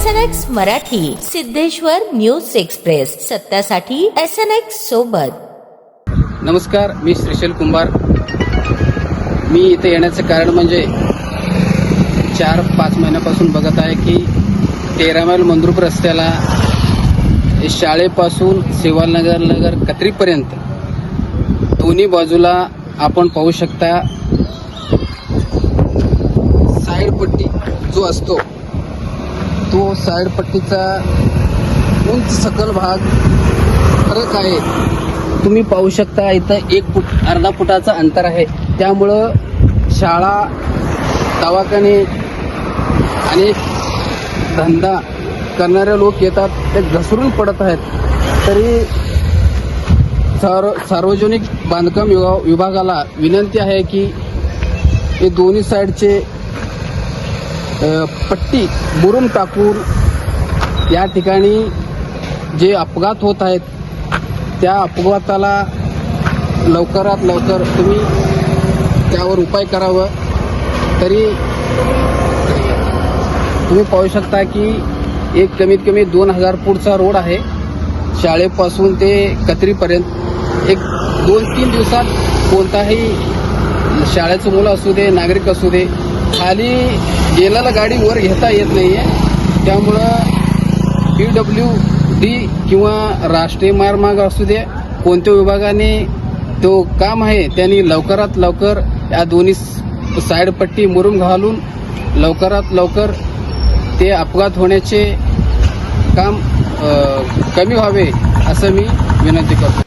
SNX Marathi, Siddheshwar news express, सत्यासाठी SNX सोबत. नमस्कार, मी श्रीशैल कुंभार. मी इथे येण्याचं कारण म्हणजे 4-5 महिन्यापासून बघत आहे की 13 मैल मंद्रुप रस्त्याला शाळेपासून सेवानगर कत्रीपर्यंत दोन्ही बाजूला आपण पाहू शकता साईड पट्टी जो असतो तो साईड पट्टीचा उंच सकल भाग फरक आहे. तुम्ही पाहू शकता इथं 1 फूट अर्धा फुटाचं अंतर आहे. त्यामुळं शाळा, दवाखाने आणि धंदा करणारे लोक येतात, ते घसरून पडत आहेत. तरी सार्वजनिक बांधकाम विभागाला विनंती आहे की हे दोन्ही साईडचे पट्टी बुरून टाकून या ठिकाणी जे अपघात होत आहेत त्या अपघाताला लवकरात लवकर तुम्ही त्यावर उपाय करावं. तरी तुम्ही पाहू शकता की एक कमीत कमी 2000 फूटचा रोड आहे शाळेपासून ते कत्रीपर्यंत. एक 2-3 दिवसात कोणताही शाळेचं मुलं असू दे, नागरिक असू दे, खाली गेलेला गाडी वर घेता येत नाही आहे. त्यामुळं PWD किंवा राष्ट्रीय महामार्ग असू दे, कोणत्या विभागाने तो काम आहे त्यांनी लवकरात लवकर या दोन्ही साईड पट्टी मुरुम घालून लवकरात लवकर ते अपघात होण्याचे काम कमी व्हावे असं मी विनंती करतो.